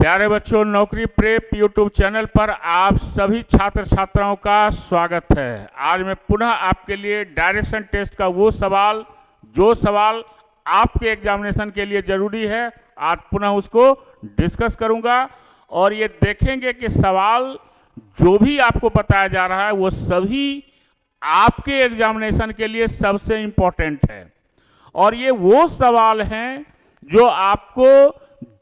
प्यारे बच्चों, नौकरी प्रेप यूट्यूब चैनल पर आप सभी छात्र छात्राओं का स्वागत है। आज मैं पुनः आपके लिए डायरेक्शन टेस्ट का वो सवाल जो सवाल आपके एग्जामिनेशन के लिए ज़रूरी है, आज पुनः उसको डिस्कस करूंगा और ये देखेंगे कि सवाल जो भी आपको बताया जा रहा है वो सभी आपके एग्जामिनेशन के लिए सबसे इम्पोर्टेंट है। और ये वो सवाल हैं जो आपको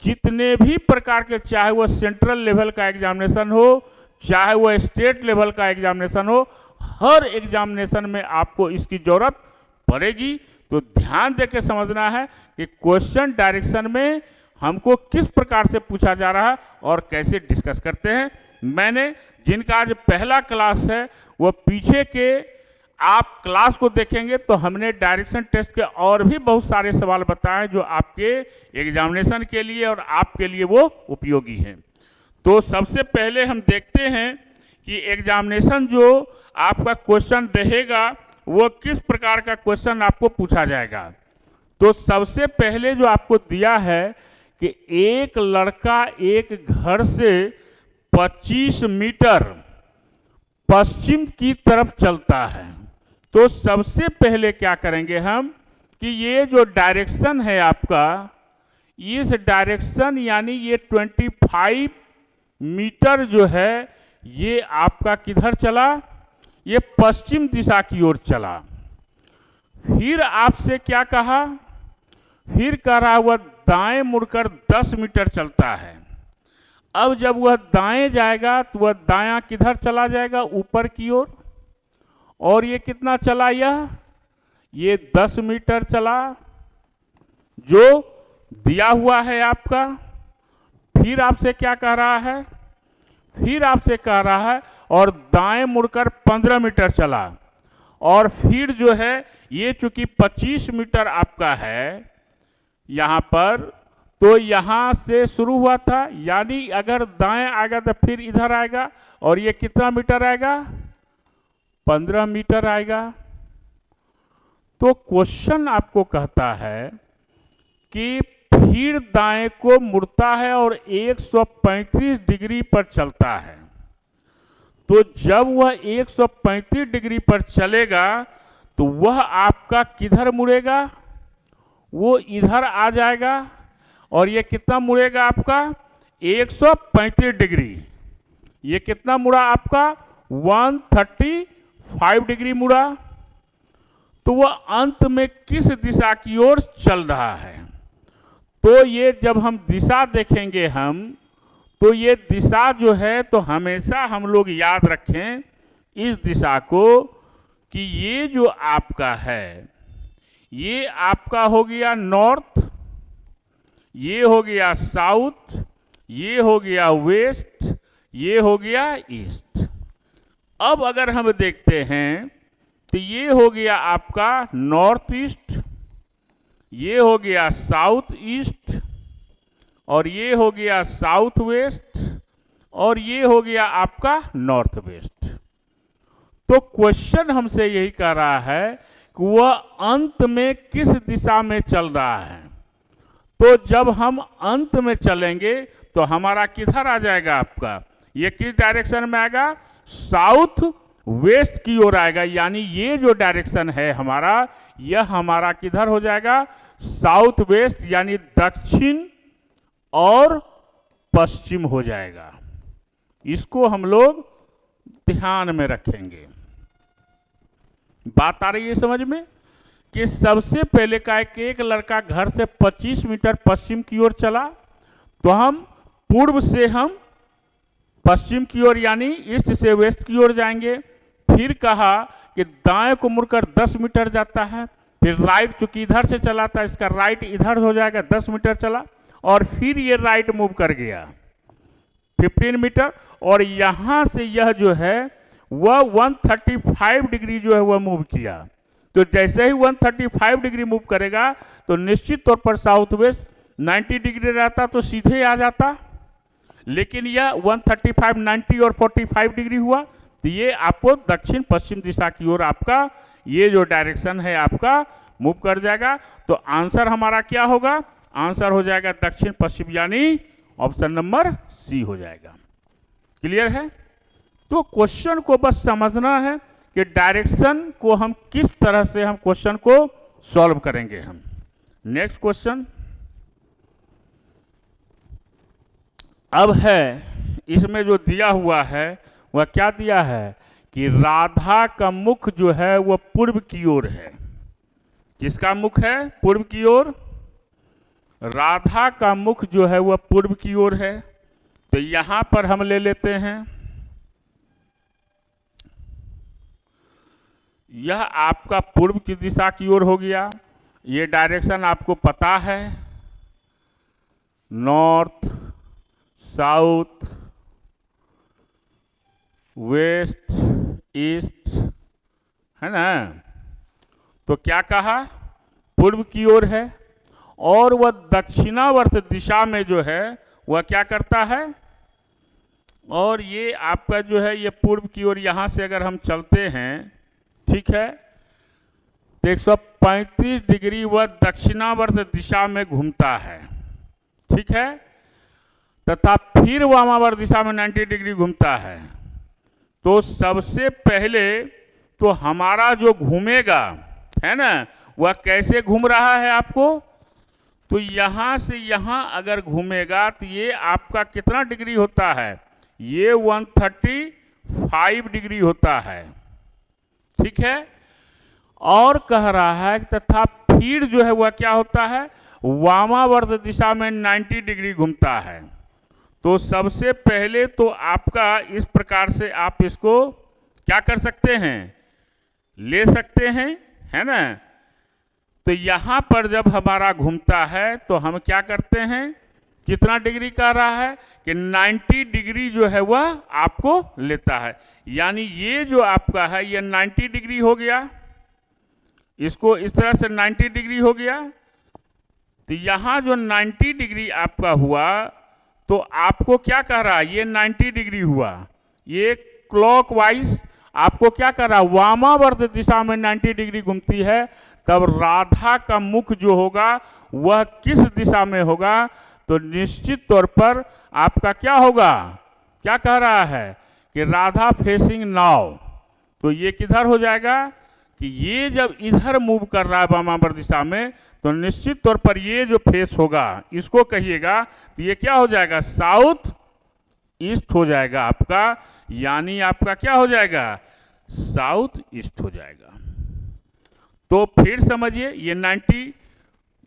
जितने भी प्रकार के, चाहे वो सेंट्रल लेवल का एग्जामिनेशन हो, चाहे वो स्टेट लेवल का एग्जामिनेशन हो, हर एग्जामिनेशन में आपको इसकी ज़रूरत पड़ेगी। तो ध्यान दे के समझना है कि क्वेश्चन डायरेक्शन में हमको किस प्रकार से पूछा जा रहा है और कैसे डिस्कस करते हैं। मैंने जिनका आज पहला क्लास है वो पीछे के आप क्लास को देखेंगे तो हमने डायरेक्शन टेस्ट के और भी बहुत सारे सवाल बताए जो आपके एग्जामिनेशन के लिए और आपके लिए वो उपयोगी हैं। तो सबसे पहले हम देखते हैं कि एग्जामिनेशन जो आपका क्वेश्चन रहेगा वो किस प्रकार का क्वेश्चन आपको पूछा जाएगा। तो सबसे पहले जो आपको दिया है कि एक लड़का एक घर से 25 मीटर पश्चिम की तरफ चलता है। तो सबसे पहले क्या करेंगे हम कि ये जो डायरेक्शन है आपका, इस डायरेक्शन यानी ये 25 मीटर जो है ये आपका किधर चला, ये पश्चिम दिशा की ओर चला। फिर आपसे क्या कहा, फिर कह रहा वह दाएं मुड़कर 10 मीटर चलता है। अब जब वह दाएं जाएगा तो वह दायां किधर चला जाएगा, ऊपर की ओर। और ये कितना चला, ये 10 मीटर चला जो दिया हुआ है आपका। फिर आपसे क्या कह रहा है, फिर आपसे कह रहा है और दाएं मुड़कर 15 मीटर चला। और फिर जो है ये चूंकि 25 मीटर आपका है यहाँ पर, तो यहाँ से शुरू हुआ था, यानी अगर दाएं आएगा तो फिर इधर आएगा और ये कितना मीटर आएगा, 15 मीटर आएगा। तो क्वेश्चन आपको कहता है कि फिर दाएं को मुड़ता है और 135 डिग्री पर चलता है। तो जब वह 135 डिग्री पर चलेगा तो वह आपका किधर मुड़ेगा, वो इधर आ जाएगा और ये कितना मुड़ेगा आपका, 135 डिग्री। ये कितना मुड़ा आपका, 135 डिग्री मुड़ा। तो वह अंत में किस दिशा की ओर चल रहा है। तो ये जब हम दिशा देखेंगे तो ये दिशा जो है, तो हमेशा हम लोग याद रखें इस दिशा को कि ये जो आपका है ये आपका हो गया नॉर्थ, ये हो गया साउथ, ये हो गया वेस्ट, ये हो गया ईस्ट। अब अगर हम देखते हैं तो ये हो गया आपका नॉर्थ ईस्ट, ये हो गया साउथ ईस्ट, और ये हो गया साउथ वेस्ट, और ये हो गया आपका नॉर्थ वेस्ट। तो क्वेश्चन हमसे यही कह रहा है कि वह अंत में किस दिशा में चल रहा है। तो जब हम अंत में चलेंगे तो हमारा किधर आ जाएगा आपका, ये किस डायरेक्शन में आएगा, साउथ वेस्ट की ओर आएगा। यानी ये जो डायरेक्शन है हमारा, यह हमारा किधर हो जाएगा, साउथ वेस्ट, यानी दक्षिण और पश्चिम हो जाएगा। इसको हम लोग ध्यान में रखेंगे। बात आ रही है समझ में कि सबसे पहले का एक लड़का घर से 25 मीटर पश्चिम की ओर चला, तो हम पूर्व से हम पश्चिम की ओर यानी ईस्ट से वेस्ट की ओर जाएंगे। फिर कहा कि दाएं को मुड़कर 10 मीटर जाता है। फिर राइट, चूंकि इधर से चला था, इसका राइट इधर हो जाएगा, 10 मीटर चला। और फिर ये राइट मूव कर गया 15 मीटर, और यहाँ से यह जो है वह 135 डिग्री जो है वह मूव किया। तो जैसे ही 135 डिग्री मूव करेगा तो निश्चित तौर पर साउथ वेस्ट 90 डिग्री रहता तो सीधे आ जाता, लेकिन यह 135, 90 और 45 डिग्री हुआ। तो ये आपको दक्षिण पश्चिम दिशा की ओर आपका ये जो डायरेक्शन है आपका मूव कर जाएगा। तो आंसर हमारा क्या होगा, आंसर हो जाएगा दक्षिण पश्चिम यानी ऑप्शन नंबर सी हो जाएगा। क्लियर है? तो क्वेश्चन को बस समझना है कि डायरेक्शन को हम किस तरह से हम क्वेश्चन को सॉल्व करेंगे हम। नेक्स्ट क्वेश्चन अब है, इसमें जो दिया हुआ है वह क्या दिया है कि राधा का मुख जो है वह पूर्व की ओर है। किसका मुख है? पूर्व की ओर। राधा का मुख जो है वह पूर्व की ओर है। तो यहां पर हम ले लेते हैं, यह आपका पूर्व की दिशा की ओर हो गया। ये डायरेक्शन आपको पता है, नॉर्थ, साउथ, वेस्ट, ईस्ट, है ना। तो क्या कहा? पूर्व की ओर है। और वह दक्षिणावर्त दिशा में जो है वह क्या करता है, और ये आपका जो है ये पूर्व की ओर यहाँ से अगर हम चलते हैं, ठीक है, तो 135 डिग्री वह दक्षिणावर्त दिशा में घूमता है, ठीक है, तथा फिर वामावर्त दिशा में 90 डिग्री घूमता है। तो सबसे पहले तो हमारा जो घूमेगा, है ना, वह कैसे घूम रहा है आपको, तो यहां से यहां अगर घूमेगा तो ये आपका कितना डिग्री होता है, ये 135 डिग्री होता है, ठीक है। और कह रहा है तथा फिर जो है वह क्या होता है, वामावर्त दिशा में 90 डिग्री घूमता है। तो सबसे पहले तो आपका इस प्रकार से आप इसको क्या कर सकते हैं, ले सकते हैं, है ना। तो यहां पर जब हमारा घूमता है तो हम क्या करते हैं, कितना डिग्री कह रहा है कि 90 डिग्री जो है वह आपको लेता है। यानी ये जो आपका है ये 90 डिग्री हो गया, इसको इस तरह से 90 डिग्री हो गया। तो यहां जो 90 डिग्री आपका हुआ तो आपको क्या कह रहा है, ये 90 डिग्री हुआ, ये क्लॉकवाइज आपको क्या कर रहा है, वामावर्त दिशा में 90 डिग्री घूमती है। तब राधा का मुख जो होगा वह किस दिशा में होगा, तो निश्चित तौर पर आपका क्या होगा, क्या कह रहा है कि राधा फेसिंग नाउ। तो ये किधर हो जाएगा कि ये जब इधर मूव कर रहा है वामावर्त दिशा में, तो निश्चित तौर पर ये जो फेस होगा इसको कहिएगा तो ये क्या हो जाएगा, साउथ ईस्ट हो जाएगा आपका। यानी आपका क्या हो जाएगा, साउथ ईस्ट हो जाएगा। तो फिर समझिए ये 90,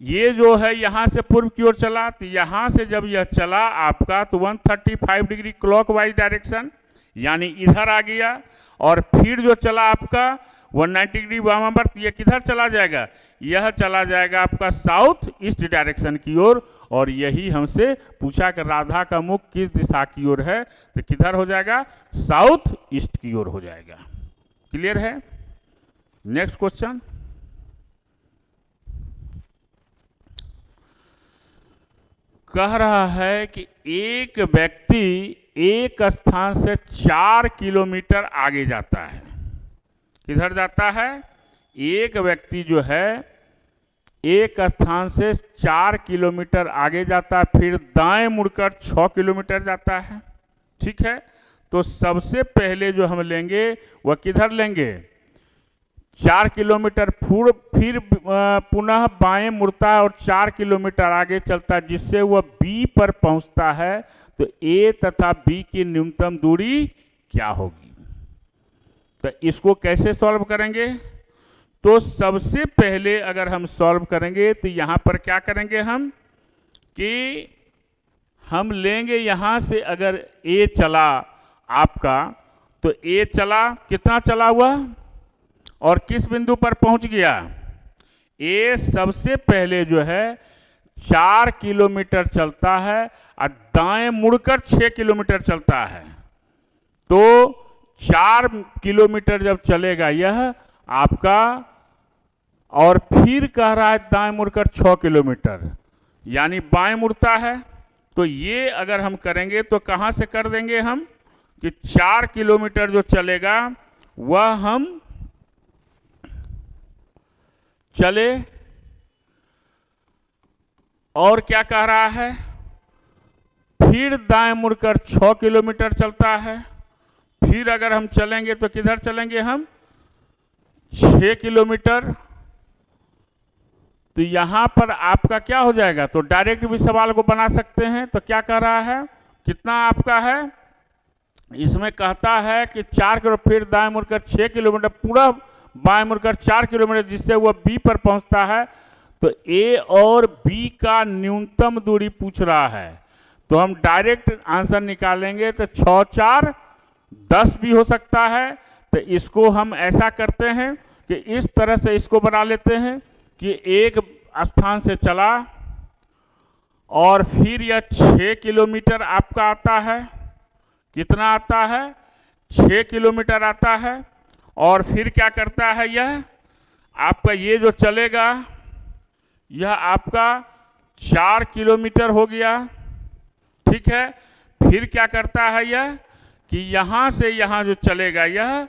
ये जो है यहाँ से पूर्व की ओर चला, तो यहाँ से जब यह चला आपका तो 135 डिग्री क्लॉकवाइज डायरेक्शन, यानी इधर आ गया। और फिर जो चला आपका 190 डिग्री वामावर्त, ये किधर चला जाएगा, यह चला जाएगा आपका साउथ ईस्ट डायरेक्शन की ओर। और यही हमसे पूछा कि राधा का मुख किस दिशा की ओर है, तो किधर हो जाएगा, साउथ ईस्ट की ओर हो जाएगा। क्लियर है? नेक्स्ट क्वेश्चन, कह रहा है कि एक व्यक्ति एक स्थान से 4 किलोमीटर आगे जाता है। किधर जाता है, एक व्यक्ति जो है एक स्थान से 4 किलोमीटर आगे जाता है, फिर दाएं मुड़कर 6 किलोमीटर जाता है, ठीक है। तो सबसे पहले जो हम लेंगे वह किधर लेंगे, 4 किलोमीटर, फिर पुनः बाएं मुड़ता है और 4 किलोमीटर आगे चलता है, जिससे वह बी पर पहुंचता है। तो ए तथा बी की न्यूनतम दूरी क्या होगी, तो इसको कैसे सॉल्व करेंगे। तो सबसे पहले अगर हम सॉल्व करेंगे तो यहां पर क्या करेंगे हम कि हम लेंगे यहां से, अगर ए चला आपका, तो ए चला, कितना चला हुआ और किस बिंदु पर पहुंच गया, ए सबसे पहले जो है 4 किलोमीटर चलता है और दाएं मुड़कर 6 किलोमीटर चलता है। तो 4 किलोमीटर जब चलेगा यह आपका, और फिर कह रहा है दाएं मुड़कर 6 किलोमीटर, यानी बाएं मुड़ता है। तो ये अगर हम करेंगे तो कहाँ से कर देंगे हम कि 4 किलोमीटर जो चलेगा वह हम चले, और क्या कह रहा है, फिर दाएं मुड़कर 6 किलोमीटर चलता है। फिर अगर हम चलेंगे तो किधर चलेंगे हम, 6 किलोमीटर। तो यहां पर आपका क्या हो जाएगा, तो डायरेक्ट भी सवाल को बना सकते हैं। तो क्या कह रहा है, कितना आपका है, इसमें कहता है कि 4 किलोमीटर, फिर दाएं मुड़कर 6 किलोमीटर, पूरा बाएं मुड़कर 4 किलोमीटर, जिससे वह बी पर पहुंचता है। तो ए और बी का न्यूनतम दूरी पूछ रहा है, तो हम डायरेक्ट आंसर निकालेंगे। तो 6 4 10 भी हो सकता है। तो इसको हम ऐसा करते हैं कि इस तरह से इसको बना लेते हैं कि एक स्थान से चला और फिर यह 6 किलोमीटर आपका आता है। कितना आता है, 6 किलोमीटर आता है। और फिर क्या करता है, यह आपका ये जो चलेगा यह आपका 4 किलोमीटर हो गया। ठीक है। फिर क्या करता है यह कि यहां से यहां जो चलेगा यह,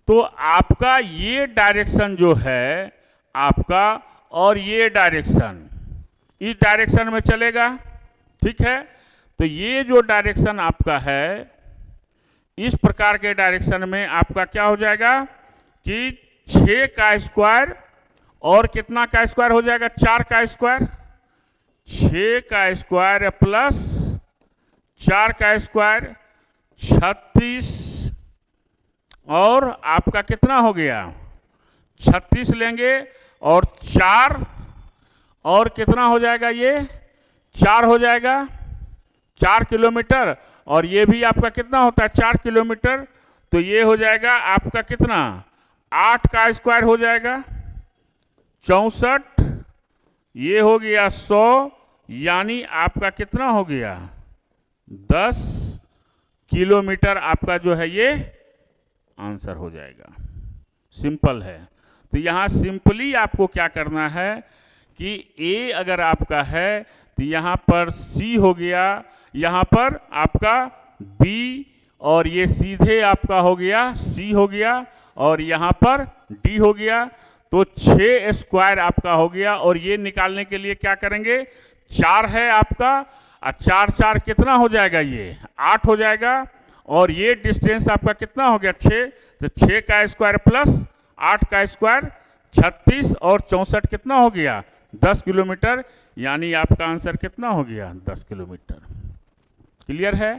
तो आपका ये डायरेक्शन जो है आपका, और ये डायरेक्शन इस डायरेक्शन में चलेगा। ठीक है। तो ये जो डायरेक्शन आपका है, इस प्रकार के डायरेक्शन में आपका क्या हो जाएगा कि 6 का स्क्वायर और कितना का स्क्वायर हो जाएगा, 4 का स्क्वायर, 6 का स्क्वायर प्लस 4 का स्क्वायर 36, और आपका कितना हो गया, 36 लेंगे और 4, और कितना हो जाएगा, ये 4 हो जाएगा, 4 किलोमीटर। और ये भी आपका कितना होता है, 4 किलोमीटर। तो ये हो जाएगा आपका कितना, 8 का स्क्वायर हो जाएगा 64, ये हो गया 100, यानी आपका कितना हो गया 10 किलोमीटर आपका जो है ये आंसर हो जाएगा। सिंपल है। तो यहाँ सिंपली आपको क्या करना है कि ए अगर आपका है तो यहाँ पर सी हो गया, यहाँ पर आपका बी, और ये सीधे आपका हो गया सी हो गया, और यहाँ पर डी हो गया। तो 6 स्क्वायर आपका हो गया। और ये निकालने के लिए क्या करेंगे, 4 है आपका, और 4 4 कितना हो जाएगा, ये 8 हो जाएगा। और ये डिस्टेंस आपका कितना हो गया, 6। तो 6 का स्क्वायर प्लस 8 का स्क्वायर 36, और 64 कितना हो गया 10 किलोमीटर, यानी आपका आंसर कितना हो गया 10 किलोमीटर। क्लियर है।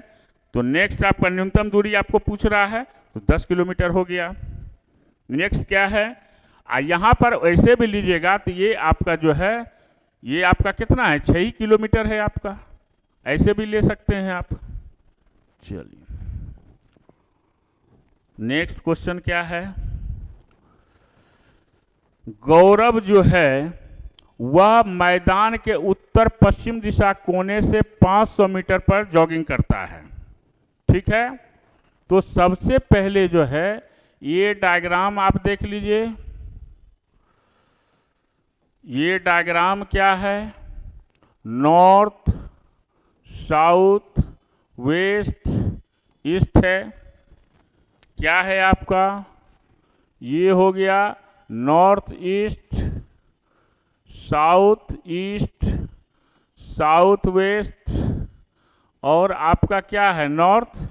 तो नेक्स्ट आपका न्यूनतम दूरी आपको पूछ रहा है, तो 10 किलोमीटर हो गया। नेक्स्ट क्या है, यहाँ पर ऐसे भी लीजिएगा तो ये आपका जो है ये आपका कितना है, 6 ही किलोमीटर है आपका, ऐसे भी ले सकते हैं आप। चलिए नेक्स्ट क्वेश्चन क्या है, गौरव जो है वह मैदान के उत्तर पश्चिम दिशा कोने से 500 मीटर पर जॉगिंग करता है। ठीक है। तो सबसे पहले जो है ये डायग्राम आप देख लीजिए, ये डायग्राम क्या है, नॉर्थ साउथ वेस्ट ईस्ट है। क्या है आपका, ये हो गया north east, south east, south west, और आपका क्या है नॉर्थ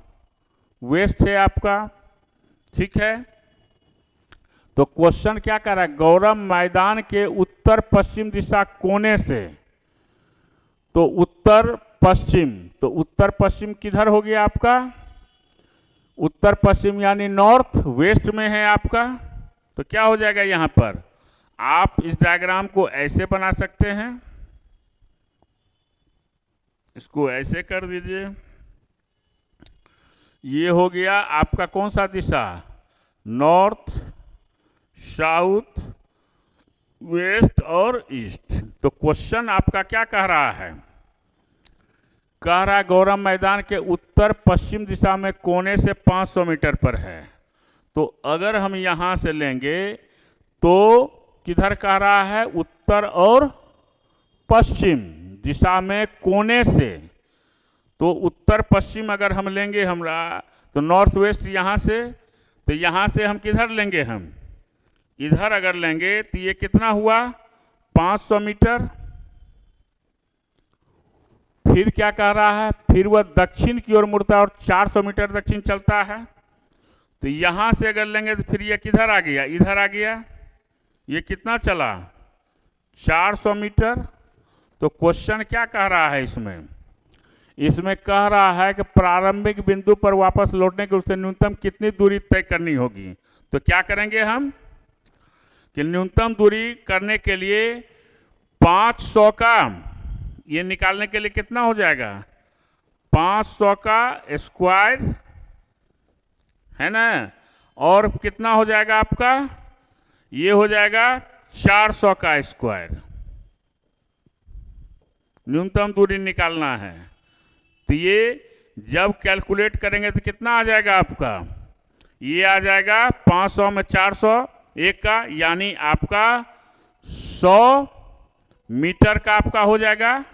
वेस्ट है आपका। ठीक है। तो क्वेश्चन क्या कर रहा है, गौरव मैदान के उत्तर पश्चिम दिशा कोने से, तो उत्तर पश्चिम, तो उत्तर पश्चिम किधर हो गया आपका, उत्तर पश्चिम यानी नॉर्थ वेस्ट में है आपका। तो क्या हो जाएगा, यहाँ पर आप इस डायग्राम को ऐसे बना सकते हैं, इसको ऐसे कर दीजिए। ये हो गया आपका कौन सा दिशा, नॉर्थ साउथ वेस्ट और ईस्ट। तो क्वेश्चन आपका क्या कह रहा है, कह रहा है गौरव मैदान के उत्तर पश्चिम दिशा में कोने से 500 मीटर पर है। तो अगर हम यहाँ से लेंगे तो किधर कह रहा है, उत्तर और पश्चिम दिशा में कोने से। तो उत्तर पश्चिम अगर हम लेंगे हमरा, तो नॉर्थ वेस्ट यहाँ से, तो यहाँ से हम किधर लेंगे, हम इधर अगर लेंगे तो ये कितना हुआ 500 मीटर। फिर क्या कह रहा है, फिर वह दक्षिण की ओर मुड़ता है और 400 मीटर दक्षिण चलता है। तो यहाँ से अगर लेंगे तो फिर ये किधर आ गया, इधर आ गया। ये कितना चला, 400 मीटर। तो क्वेश्चन क्या कह रहा है इसमें, इसमें कह रहा है कि प्रारंभिक बिंदु पर वापस लौटने के उससे न्यूनतम कितनी दूरी तय करनी होगी। तो क्या करेंगे हम कि न्यूनतम दूरी करने के लिए 500 का, ये निकालने के लिए कितना हो जाएगा, 500 का स्क्वायर है ना, और कितना हो जाएगा आपका, ये हो जाएगा 400 का स्क्वायर। न्यूनतम दूरी निकालना है। तो ये जब कैलकुलेट करेंगे तो कितना आ जाएगा आपका, ये आ जाएगा 500 में 400 एक का, यानी आपका 100 मीटर का आपका हो जाएगा,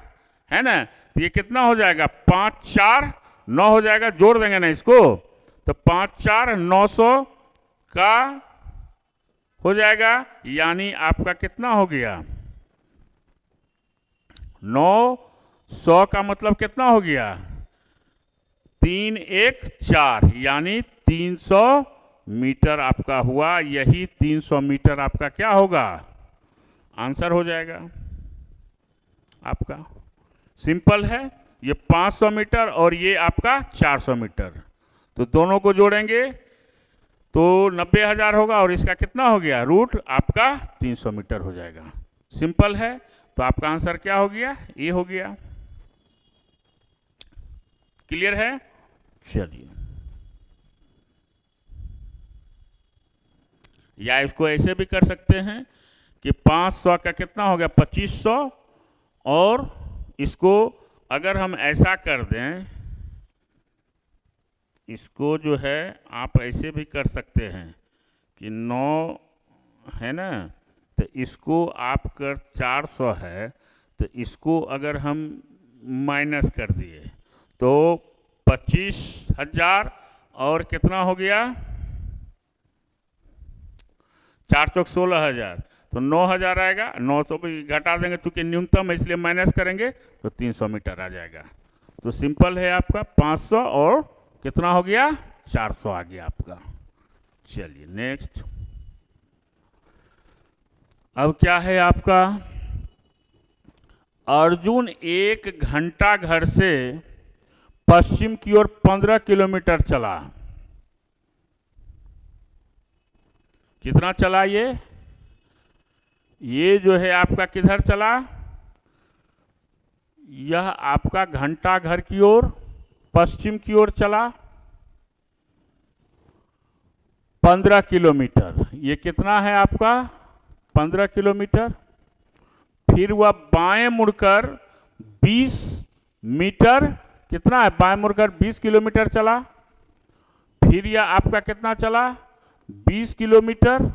है ना। तो ये कितना हो जाएगा, 5 4 9 हो जाएगा, जोड़ देंगे ना इसको, तो 5 4 900 का हो जाएगा, यानी आपका कितना हो गया, 900 का मतलब कितना हो गया, 3 1 4, यानी 300 मीटर आपका हुआ। यही 300 मीटर आपका क्या होगा, आंसर हो जाएगा आपका। सिंपल है, ये 500 मीटर और ये आपका 400 मीटर, तो दोनों को जोड़ेंगे तो 90,000 होगा, और इसका कितना हो गया, रूट आपका 300 मीटर हो जाएगा। सिंपल है, तो आपका आंसर क्या हो गया, ये हो गया। क्लियर है, चलिए। या इसको ऐसे भी कर सकते हैं कि 500 का कितना हो गया, 2500, और इसको अगर हम ऐसा कर दें, इसको जो है आप ऐसे भी कर सकते हैं कि 9 है ना, तो इसको आप कर 400 है, तो इसको अगर हम माइनस कर दिए तो 25,000 और कितना हो गया, 4 चौक 16,000, तो 9,000 आएगा। 900 भी घटा देंगे, चूंकि न्यूनतम है इसलिए माइनस करेंगे, तो 300 मीटर आ जाएगा। तो सिंपल है आपका 500 और कितना हो गया, 400 आ गया आपका। चलिए नेक्स्ट। अब क्या है आपका, अर्जुन 1 घंटा घर से पश्चिम की ओर 15 किलोमीटर चला। कितना चला ये जो है आपका किधर चला, यह आपका घंटा घर की ओर पश्चिम की ओर चला 15 किलोमीटर। ये कितना है आपका, 15 किलोमीटर। फिर वह बाएं मुड़कर 20 मीटर, कितना है, बाएं मुड़कर 20 किलोमीटर चला। फिर यह आपका कितना चला, 20 किलोमीटर।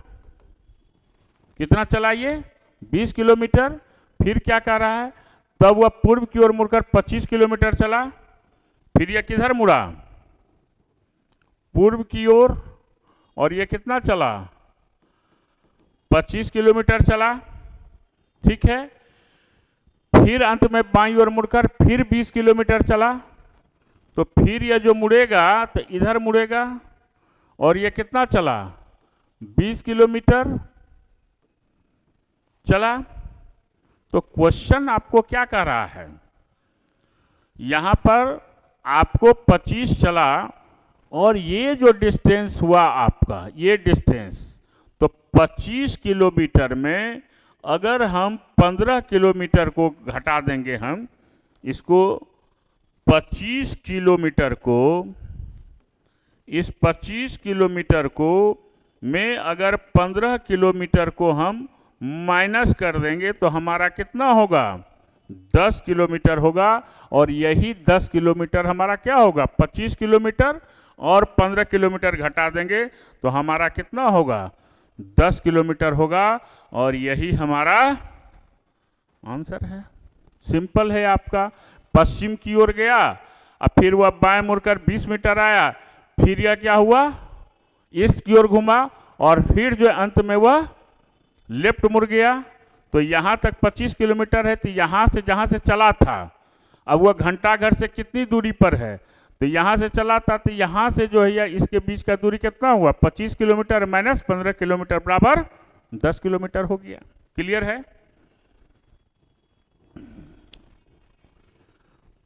कितना चला ये, 20 किलोमीटर। फिर क्या कर रहा है, तब वह पूर्व की ओर मुड़कर 25 किलोमीटर चला। फिर यह किधर मुड़ा, पूर्व की ओर, और यह कितना चला, 25 किलोमीटर चला। ठीक है। फिर अंत में बाईं ओर मुड़कर फिर 20 किलोमीटर चला। तो फिर यह जो मुड़ेगा तो इधर मुड़ेगा, और यह कितना चला, 20 किलोमीटर चला। तो क्वेश्चन आपको क्या कह रहा है, यहां पर आपको 25 चला, और ये जो डिस्टेंस हुआ आपका, ये डिस्टेंस, तो 25 किलोमीटर में अगर हम 15 किलोमीटर को घटा देंगे, हम इसको 25 किलोमीटर को, इस 25 किलोमीटर को में अगर 15 किलोमीटर को हम माइनस कर देंगे तो हमारा कितना होगा, 10 किलोमीटर होगा। और यही 10 किलोमीटर हमारा क्या होगा, 25 किलोमीटर, और 15 किलोमीटर घटा देंगे तो हमारा कितना होगा, 10 किलोमीटर होगा। और यही हमारा आंसर है। सिंपल है आपका। पश्चिम की ओर गया, अब फिर वह बाएं मुड़कर 20 मीटर आया, फिर यह क्या हुआ, ईस्ट की ओर घुमा, और फिर जो अंत में वह लेफ्ट मुड़ गया। तो यहाँ तक 25 किलोमीटर है। तो यहाँ से जहाँ से चला था, अब वह घंटाघर से कितनी दूरी पर है, तो यहाँ से चला था, तो यहाँ से जो है या इसके बीच का दूरी कितना हुआ, 25 किलोमीटर माइनस 15 किलोमीटर बराबर 10 किलोमीटर हो गया। क्लियर है।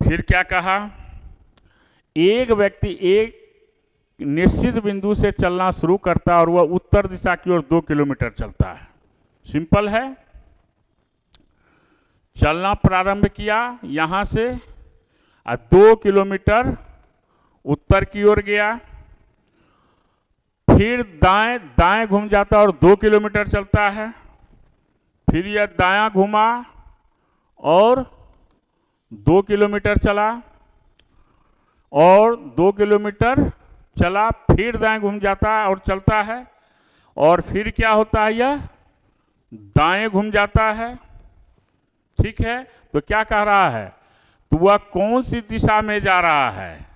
फिर क्या कहा, एक व्यक्ति एक निश्चित बिंदु से चलना शुरू करता है और वह उत्तर दिशा की ओर 2 किलोमीटर चलता है। सिंपल है। चलना प्रारंभ किया यहां से, 2 किलोमीटर उत्तर की ओर गया, फिर दाएं दाएं घूम जाता और 2 किलोमीटर चलता है, फिर यह दायां घुमा और 2 किलोमीटर चला, और 2 किलोमीटर चला, फिर दाएं घूम जाता है और चलता है, और फिर क्या होता है, यह दाएं घूम जाता है। ठीक है। तो क्या कह रहा है, तो वह कौन सी दिशा में जा रहा है,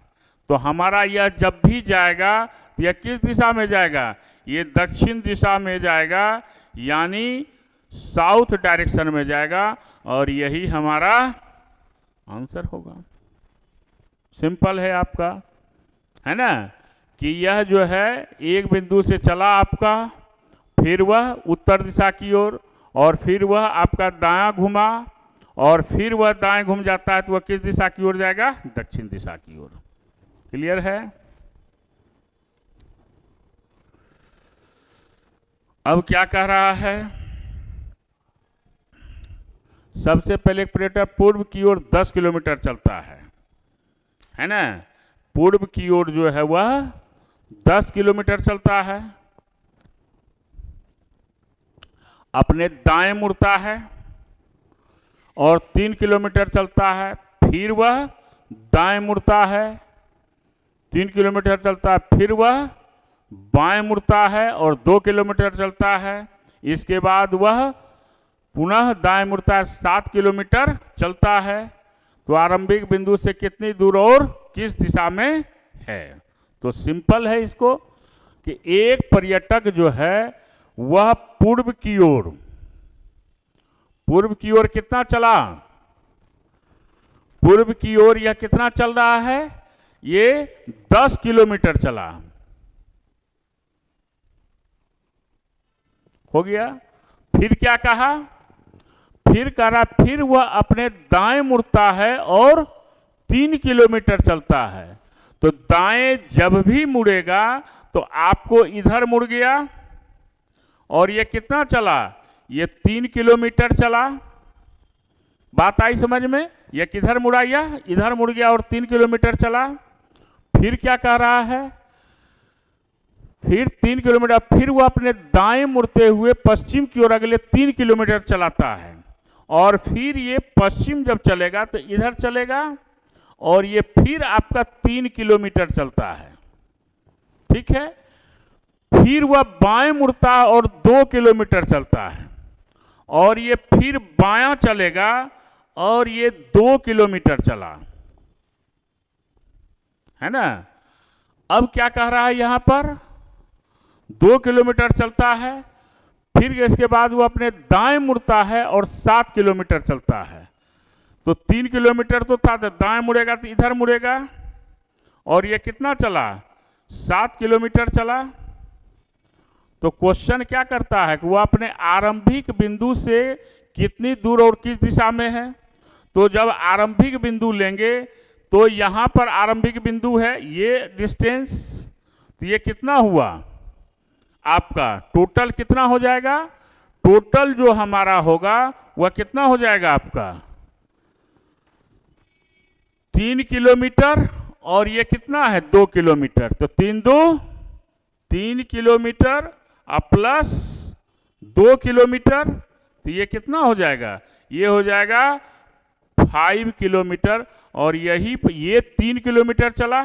तो हमारा यह जब भी जाएगा तो यह किस दिशा में जाएगा, ये दक्षिण दिशा में जाएगा, यानी साउथ डायरेक्शन में जाएगा, और यही हमारा आंसर होगा। सिंपल है आपका, है ना, कि यह जो है एक बिंदु से चला आपका, फिर वह उत्तर दिशा की ओर, और फिर वह आपका दायां घुमा, और फिर वह दाएं घूम जाता है, तो वह किस दिशा की ओर जाएगा, दक्षिण दिशा की ओर। क्लियर है। अब क्या कह रहा है, सबसे पहले एक पर्यटक पूर्व की ओर 10 किलोमीटर चलता है ना, पूर्व की ओर जो है वह 10 किलोमीटर चलता है, अपने दाएं मुड़ता है और 3 किलोमीटर चलता है, फिर वह दाएं मुड़ता है, 3 किलोमीटर चलता है, फिर वह बाएं मुड़ता है और 2 किलोमीटर चलता है, इसके बाद वह पुनः दाएं मुड़ता है, 7 किलोमीटर चलता है। तो आरंभिक बिंदु से कितनी दूर और किस दिशा में है, तो सिंपल है इसको कि एक पर्यटक जो है वह पूर्व की ओर कितना चला, पूर्व की ओर यह कितना चल रहा है, ये 10 किलोमीटर चला। हो गया। फिर क्या कहा, फिर कह रहा, फिर वह अपने दाएं मुड़ता है और 3 किलोमीटर चलता है। तो दाएं जब भी मुड़ेगा तो आपको इधर मुड़ गया, और ये कितना चला, ये 3 किलोमीटर चला। बात आई समझ में, ये किधर मुड़ा, यह इधर मुड़ गया और 3 किलोमीटर चला। फिर क्या कह रहा है, फिर 3 किलोमीटर, फिर वो अपने दाएं मुड़ते हुए पश्चिम की ओर अगले 3 किलोमीटर चलाता है, और फिर ये पश्चिम जब चलेगा तो इधर चलेगा, और ये फिर आपका 3 किलोमीटर चलता है। ठीक है। फिर वह बाएं मुड़ता है और 2 किलोमीटर चलता है, और ये फिर बायां चलेगा और ये 2 किलोमीटर चला, है ना। अब क्या कह रहा है, यहां पर 2 किलोमीटर चलता है, फिर इसके बाद वो अपने दाएं मुड़ता है और 7 किलोमीटर चलता है। तो 3 किलोमीटर तो था, तो दाएं मुड़ेगा तो इधर मुड़ेगा, और ये कितना चला, 7 किलोमीटर चला। तो क्वेश्चन क्या करता है कि वो अपने आरंभिक बिंदु से कितनी दूर और किस दिशा में है। तो जब आरंभिक बिंदु लेंगे तो यहाँ पर आरंभिक बिंदु है, ये डिस्टेंस, तो ये कितना हुआ आपका, टोटल कितना हो जाएगा, टोटल जो हमारा होगा वह कितना हो जाएगा आपका 3 किलोमीटर, और ये कितना है 2 किलोमीटर। तो 3 किलोमीटर प्लस 2 किलोमीटर, तो ये कितना हो जाएगा, ये हो जाएगा 5 किलोमीटर, और यही ये 3 किलोमीटर चला,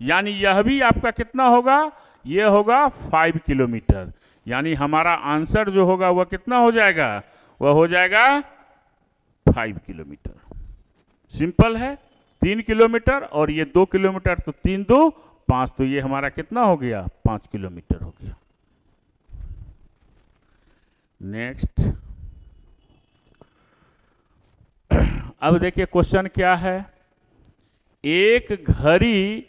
यानी यह भी आपका कितना होगा, ये होगा 5 किलोमीटर। यानी हमारा आंसर जो होगा वह कितना हो जाएगा, वह हो जाएगा 5 किलोमीटर। सिंपल है। 3 किलोमीटर और ये 2 किलोमीटर, तो 3 2 5, तो ये हमारा कितना हो गया, 5 किलोमीटर हो गया। नेक्स्ट, अब देखिए क्वेश्चन क्या है। एक घड़ी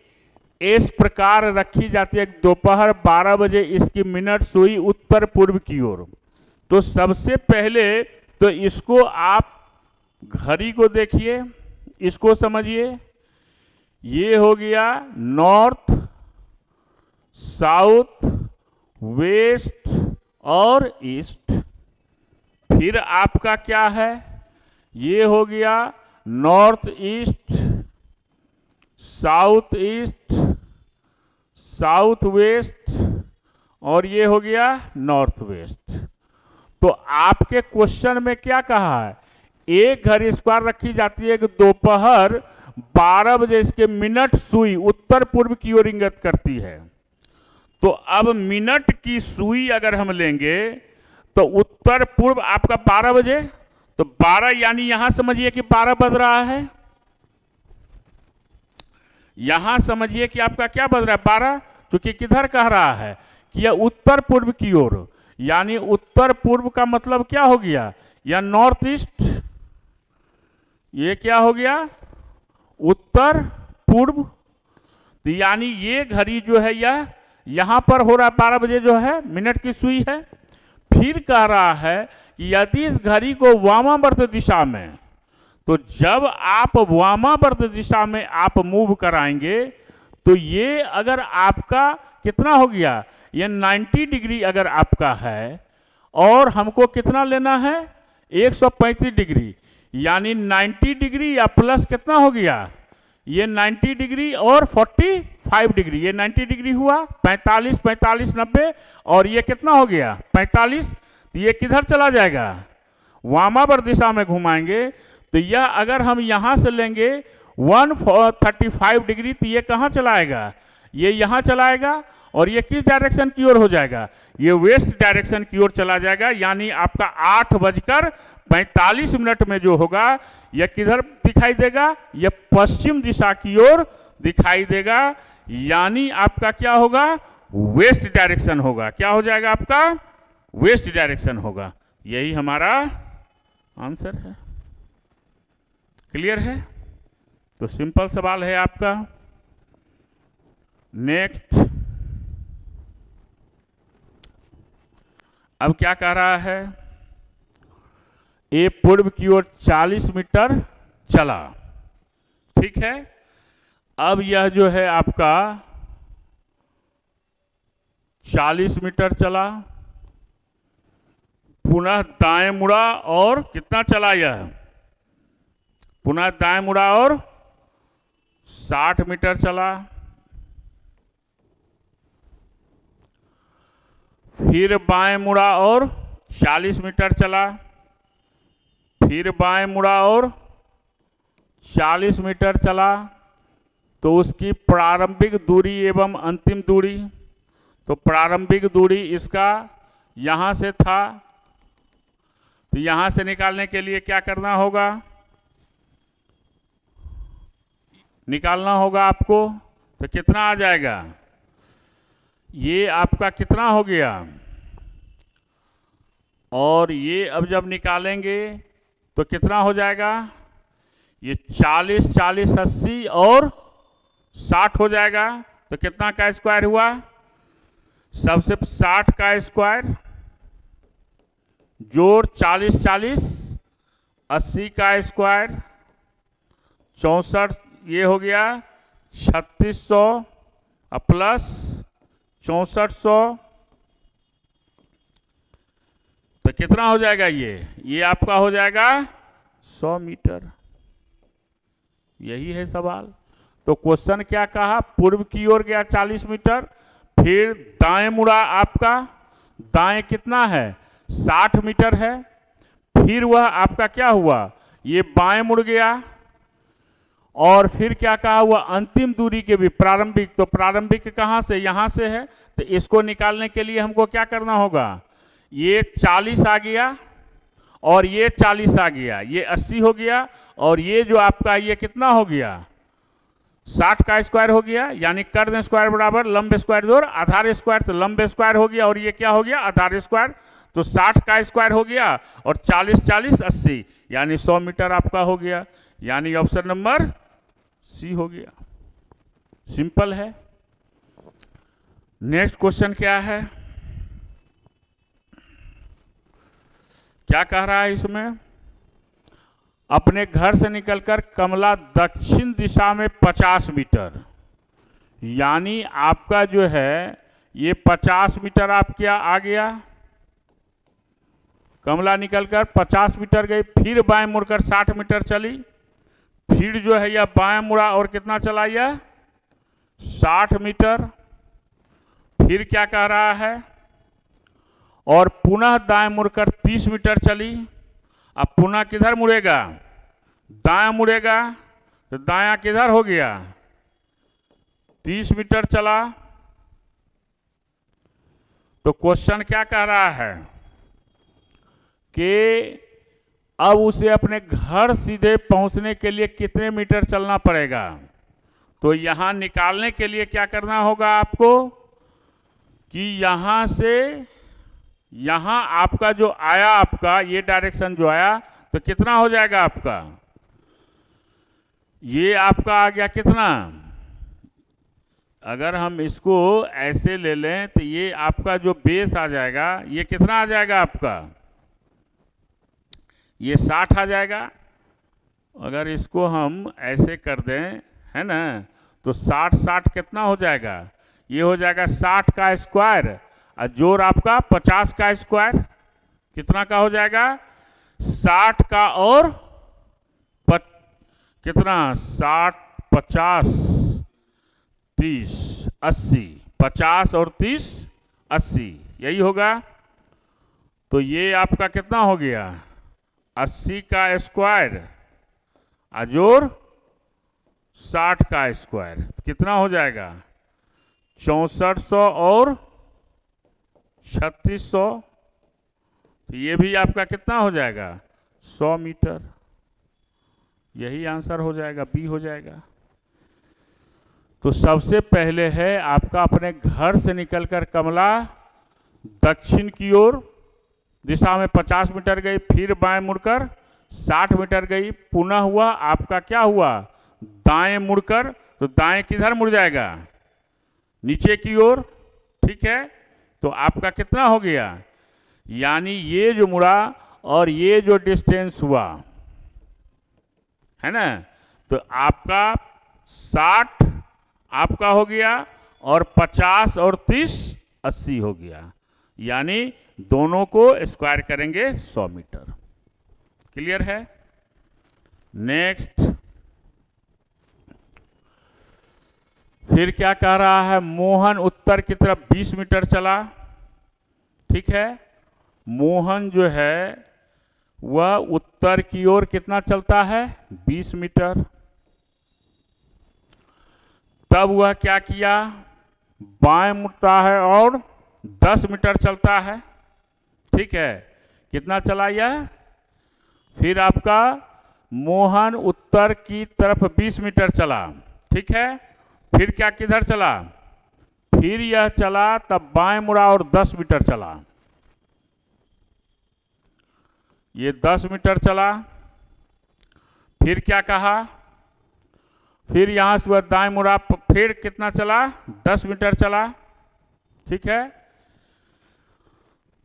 इस प्रकार रखी जाती है, दोपहर 12 बजे इसकी मिनट सुई उत्तर पूर्व की ओर। तो सबसे पहले तो इसको आप घड़ी को देखिए, इसको समझिए। ये हो गया नॉर्थ, साउथ, वेस्ट और ईस्ट। फिर आपका क्या है, ये हो गया north east, south east, south west और ये हो गया नॉर्थ वेस्ट। तो आपके क्वेश्चन में क्या कहा है, एक घड़ी इस बार रखी जाती है कि दोपहर 12 बजे इसके मिनट सुई उत्तर पूर्व की ओर इंगित करती है। तो अब मिनट की सुई अगर हम लेंगे तो उत्तर पूर्व आपका 12 बजे, तो 12 यानी यहां समझिए कि 12 बज रहा है। यहां समझिए कि आपका क्या बज रहा है, 12, क्योंकि किधर कह रहा है कि यह उत्तर पूर्व की ओर, यानी उत्तर पूर्व का मतलब क्या हो गया, या नॉर्थ ईस्ट। ये क्या हो गया, उत्तर पूर्व। तो यानी ये घड़ी जो है यह यहां पर हो रहा है 12 बजे जो है मिनट की सुई है। फिर कह रहा है कि यदि इस घड़ी को वामावर्त दिशा में, तो जब आप वामावर्त दिशा में आप मूव कराएंगे तो ये अगर आपका कितना हो गया, ये 90 डिग्री अगर आपका है और हमको कितना लेना है 135 डिग्री, यानी 90 डिग्री या प्लस कितना हो गया, ये 90 डिग्री और 45 डिग्री, ये 90 डिग्री हुआ, 45 45 90 और ये कितना हो गया 45। तो ये किधर चला जाएगा, वामावर्त दिशा में घुमाएंगे। तो यह अगर हम यहाँ से लेंगे 135 डिग्री, तो ये कहाँ चलाएगा, ये यहाँ चलाएगा और ये किस डायरेक्शन की ओर हो जाएगा, ये वेस्ट डायरेक्शन की ओर चला जाएगा। यानी आपका 8:45 में जो होगा यह किधर दिखाई देगा, यह पश्चिम दिशा की ओर दिखाई देगा। यानी आपका क्या होगा, वेस्ट डायरेक्शन होगा। क्या हो जाएगा आपका, वेस्ट डायरेक्शन होगा। यही हमारा आंसर है। क्लियर है। तो सिंपल सवाल है आपका। नेक्स्ट, अब क्या कह रहा है, ए पूर्व की ओर 40 मीटर चला, ठीक है। अब यह जो है आपका 40 मीटर चला, पुनः दाएं मुड़ा और कितना चला, यह पुनः दाएं मुड़ा और 60 मीटर चला, फिर बाएं मुड़ा और 40 मीटर चला, फिर बाएं मुड़ा और 40 मीटर चला। तो उसकी प्रारंभिक दूरी एवं अंतिम दूरी, तो प्रारंभिक दूरी इसका यहाँ से था, तो यहाँ से निकालने के लिए क्या करना होगा, निकालना होगा आपको। तो कितना आ जाएगा, ये आपका कितना हो गया, और ये अब जब निकालेंगे तो कितना हो जाएगा, ये 40 40 80 और 60 हो जाएगा। तो कितना का स्क्वायर हुआ, सबसे 60 का स्क्वायर जोड़ 40 40 80 का स्क्वायर 64, ये हो गया 3600 प्लस 6400। तो कितना हो जाएगा, ये आपका हो जाएगा 100 मीटर। यही है सवाल। तो क्वेश्चन क्या कहा, पूर्व की ओर गया 40 मीटर, फिर दाएं मुड़ा, आपका दाएं कितना है 60 मीटर है, फिर वह आपका क्या हुआ, ये बाएं मुड़ गया, और फिर क्या कहा हुआ, अंतिम दूरी के भी प्रारंभिक, तो प्रारंभिक कहाँ से, यहाँ से है। तो इसको निकालने के लिए हमको क्या करना होगा, ये 40 आ गया और ये 40 आ गया, ये 80 हो गया, और ये जो आपका ये कितना हो गया 60 का स्क्वायर हो गया। यानी कर्ण स्क्वायर बराबर लंब स्क्वायर जोड़ आधार स्क्वायर, तो लंब स्क्वायर हो गया और ये क्या हो गया आधार स्क्वायर। तो 60 का स्क्वायर हो गया और 40 40 80 यानी 100 मीटर आपका हो गया। यानी ऑप्शन नंबर सी हो गया। सिंपल है। नेक्स्ट क्वेश्चन क्या है, क्या कह रहा है इसमें, अपने घर से निकलकर कमला दक्षिण दिशा में 50 मीटर, यानी आपका जो है ये 50 मीटर आप क्या आ गया, कमला निकलकर 50 मीटर गई, फिर बाएं मुड़कर 60 मीटर चली, फिर जो है यह बाएं मुड़ा और कितना चला यह 60 मीटर, फिर क्या कह रहा है, और पुनः दाएं मुड़कर 30 मीटर चली। अब पुनः किधर मुड़ेगा, दायां मुड़ेगा, तो दायां किधर हो गया 30 मीटर चला। तो क्वेश्चन क्या कह रहा है कि अब उसे अपने घर सीधे पहुंचने के लिए कितने मीटर चलना पड़ेगा। तो यहां निकालने के लिए क्या करना होगा आपको कि यहां से यहां आपका जो आया, आपका ये डायरेक्शन जो आया, तो कितना हो जाएगा आपका, ये आपका आ गया कितना, अगर हम इसको ऐसे ले लें तो ये आपका जो बेस आ जाएगा ये कितना आ जाएगा आपका, ये 60 आ जाएगा। अगर इसको हम ऐसे कर दें, है ना, तो 60 कितना हो जाएगा, ये हो जाएगा 60 का स्क्वायर, और जोड़ आपका 50 का स्क्वायर, कितना का हो जाएगा 60 का और कितना 60 50 30 80, 50 और 30 80, यही होगा। तो ये आपका कितना हो गया 80 का स्क्वायर जोड़ 60 का स्क्वायर, कितना हो जाएगा 6400 और 3600, तो ये भी आपका कितना हो जाएगा 100 मीटर, यही आंसर हो जाएगा, बी हो जाएगा। तो सबसे पहले है आपका अपने घर से निकलकर कमला दक्षिण की ओर दिशा में 50 मीटर गई, फिर बाएं मुड़कर 60 मीटर गई, पुनः हुआ आपका क्या हुआ दाएं मुड़कर, तो दाएं किधर मुड़ जाएगा नीचे की ओर, ठीक है। तो आपका कितना हो गया, यानी ये जो मुड़ा और ये जो डिस्टेंस हुआ है ना, तो आपका 60 आपका हो गया और 50 और 30 80 हो गया, यानी दोनों को स्क्वायर करेंगे 100 मीटर। क्लियर है। नेक्स्ट, फिर क्या कह रहा है, मोहन उत्तर की तरफ 20 मीटर चला, ठीक है। मोहन जो है वह उत्तर की ओर कितना चलता है 20 मीटर। तब वह क्या किया, बाएं मुड़ता है और 10 मीटर चलता है, ठीक है। कितना चला यह, फिर आपका मोहन उत्तर की तरफ 20 मीटर चला, ठीक है। फिर क्या किधर चला, फिर यह चला, तब बाएं मुड़ा और 10 मीटर चला, ये 10 मीटर चला। फिर क्या कहा, फिर यहां से वह दाएं मुड़ा, फिर कितना चला 10 मीटर चला, ठीक है।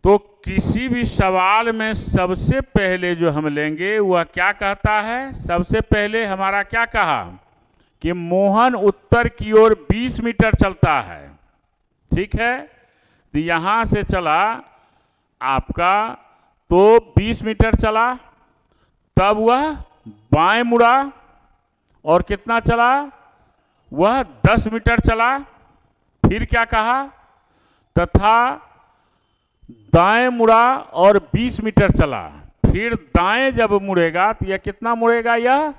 तो किसी भी सवाल में सबसे पहले जो हम लेंगे वह क्या कहता है, सबसे पहले हमारा क्या कहा कि मोहन उत्तर की ओर 20 मीटर चलता है, ठीक है। तो यहां से चला आपका तो 20 मीटर चला, तब वह बाएं मुड़ा और कितना चला, वह 10 मीटर चला। फिर क्या कहा, तथा दाएं मुड़ा और 20 मीटर चला। फिर दाएं जब मुड़ेगा तो यह कितना मुड़ेगा, यह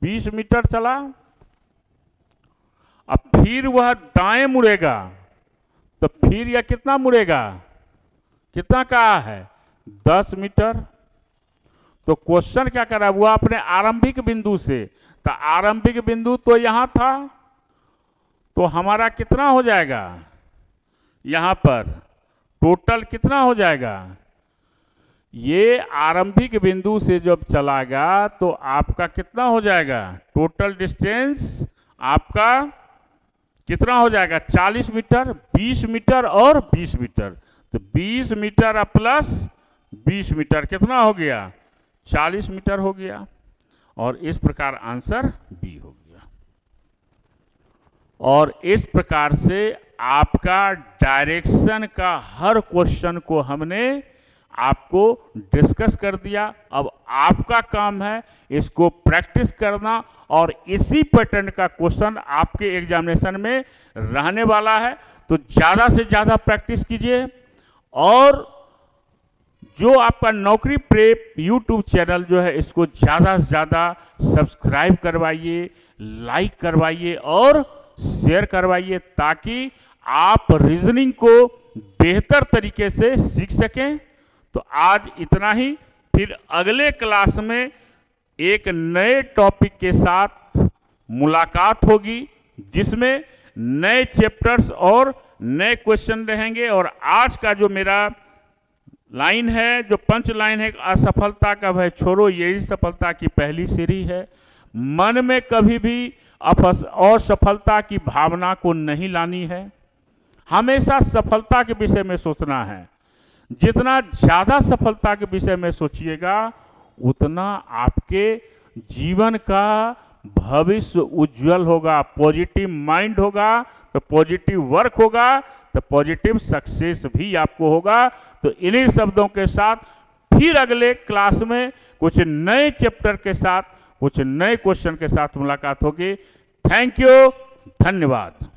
20 मीटर चला। अब फिर वह दाएं मुड़ेगा तो फिर यह कितना मुड़ेगा, कितना कहा है 10 मीटर। तो क्वेश्चन क्या कर रहा है, वह अपने आरंभिक बिंदु से, तो आरंभिक बिंदु तो यहां था, तो हमारा कितना हो जाएगा यहां पर टोटल कितना हो जाएगा, ये आरंभिक बिंदु से जब चलागा तो आपका कितना हो जाएगा, टोटल डिस्टेंस आपका कितना हो जाएगा, 40 मीटर, 20 मीटर और 20 मीटर। तो 20 मीटर प्लस 20 मीटर कितना हो गया, 40 मीटर हो गया। और इस प्रकार आंसर बी हो गया। और इस प्रकार से आपका डायरेक्शन का हर क्वेश्चन को हमने आपको डिस्कस कर दिया। अब आपका काम है इसको प्रैक्टिस करना, और इसी पैटर्न का क्वेश्चन आपके एग्जामिनेशन में रहने वाला है। तो ज़्यादा से ज़्यादा प्रैक्टिस कीजिए, और जो आपका नौकरी प्रेप यूट्यूब चैनल जो है इसको ज़्यादा से ज़्यादा सब्सक्राइब करवाइए, लाइक करवाइए और शेयर करवाइए, ताकि आप रीजनिंग को बेहतर तरीके से सीख सकें। तो आज इतना ही, फिर अगले क्लास में एक नए टॉपिक के साथ मुलाकात होगी, जिसमें नए चैप्टर्स और नए क्वेश्चन रहेंगे। और आज का जो मेरा लाइन है, जो पंच लाइन है, असफलता का भय छोड़ो, यही सफलता की पहली सीढ़ी है। मन में कभी भी असफलता की भावना को नहीं लानी है, हमेशा सफलता के विषय में सोचना है। जितना ज़्यादा सफलता के विषय में सोचिएगा, उतना आपके जीवन का भविष्य उज्जवल होगा। पॉजिटिव माइंड होगा तो पॉजिटिव वर्क होगा, तो पॉजिटिव सक्सेस भी आपको होगा। तो इन्हीं शब्दों के साथ फिर अगले क्लास में कुछ नए चैप्टर के साथ, कुछ नए क्वेश्चन के साथ मुलाकात होगी। थैंक यू, धन्यवाद।